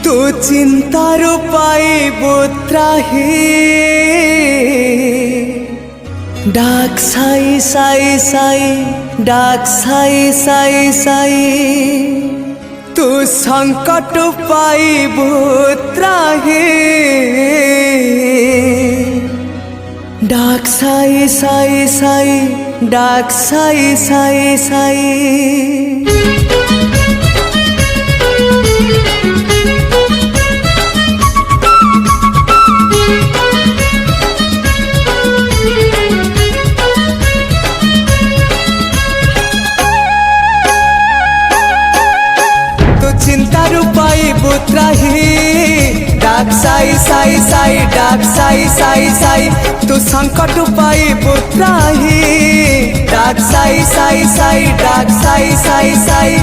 तू चिंतार पाइबु त्राही डाक साई साई साई डाक साई साई साई तू संकट पाइबु त्राही डाक साई साई साई डाक साई साई साई। चिंतार पाइबु त्राही डाक साई साई साई डाक साई साई साई तू संकट पाइबु त्राही डाक साई साई साई डाक साई साई साई।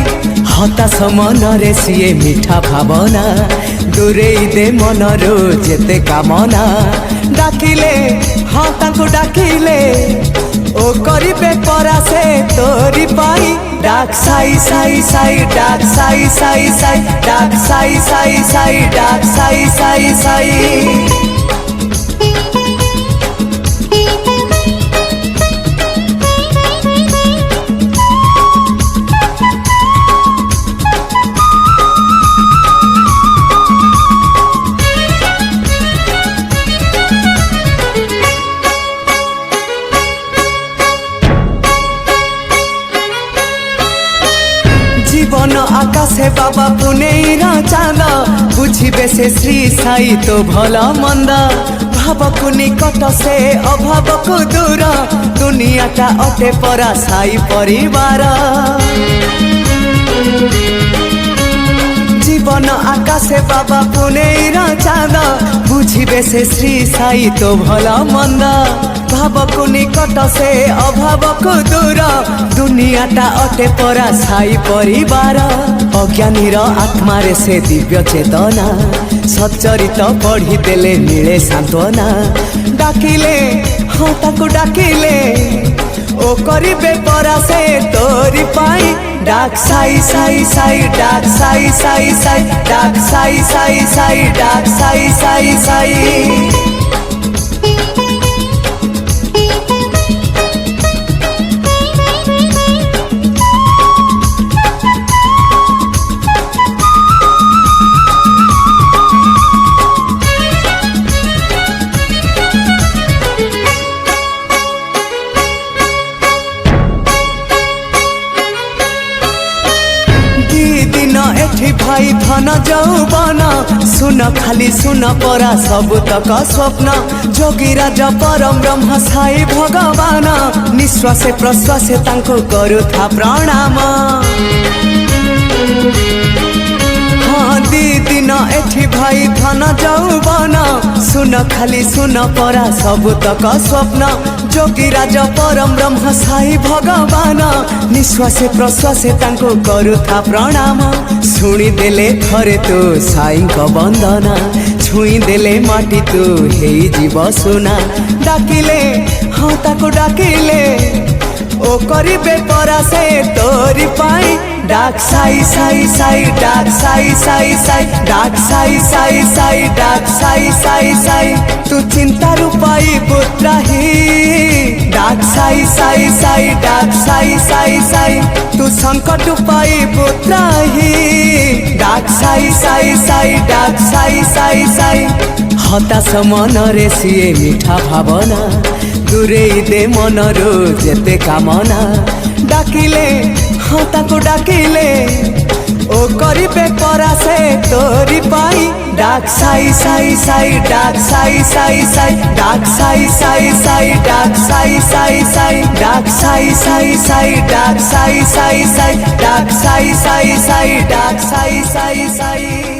हताश मनरे सीए मिठा भावना दूरे दे मनरो जेते कामना डाकिले हाँ ताको डाकिले ओ करिबे परासे तोरी पाई डाक साई साई साई डाक साई साई साई डाक साई साई साई डाक साई साई साई। जीवन आकाशे बाबा पुनेर चाँद बुझे से श्री साई तो भल मंद भाव को निकट से अभाव को दूर दुनियाटा अटे परा साई परिवार। जीवन आकाशे बाबा पुनेर चाँद बुझे से श्री साई तो भल मंद भाव को निकट से अभाव को दूर दुनियाटा अटे परा साई परिवार। अज्ञानीर आत्मारे से दिव्य चेतना सच्चरित पढ़ी देले मिले सांत्वना डाकिले हाँ ताको डाकिले ओ करिबे परा से तोरी पाई डाक साई साई साई डाक साई साई साई डाक साई साई साई डाक साई साई साई। एठी भाई धन जौवन सुन खाली सुन परा सब तक स्वप्न जोगीराज परम ब्रह्म साई भगवान निश्वासे प्रश्वासे तांको करुथा प्रणाम। हाँ दी दिन एठी भाई धन जौवन सुन खाली सुन परा सब तक स्वप्न जोगीराज परम ब्रह्म साई भगवान निश्वासे प्रश्वासे तांको करुथा प्रणाम। शुणी देले थरे तो साई को बंदना छुई देले माटी तो हेई जीव सुना डाकिले हाँ ताको डाकिले ओ करिबे परा से तोरी पाई डाक साई साई साई डाक साई साई साई डाक साई साई साई डाक साई साई साई तू चिंतार पाइबु त्राही डाक साई साई साई डाक साई साई साई तू संकट पाइबु त्राही डाक साई साई साई डाक साई साई साई। हताश मनरे सीए मिठा भावना दूरे दे मनरो जेते कामना डाकिले हाँ ताको डाकिले ओ करिबे परा से तोरी पाई डाक साई साई साई डाक साई साई साई डाक साई साई साई डाक साई साई साई डाक साई साई साई डाक साई साई साई डाक साई साई साई डाक साई साई साई।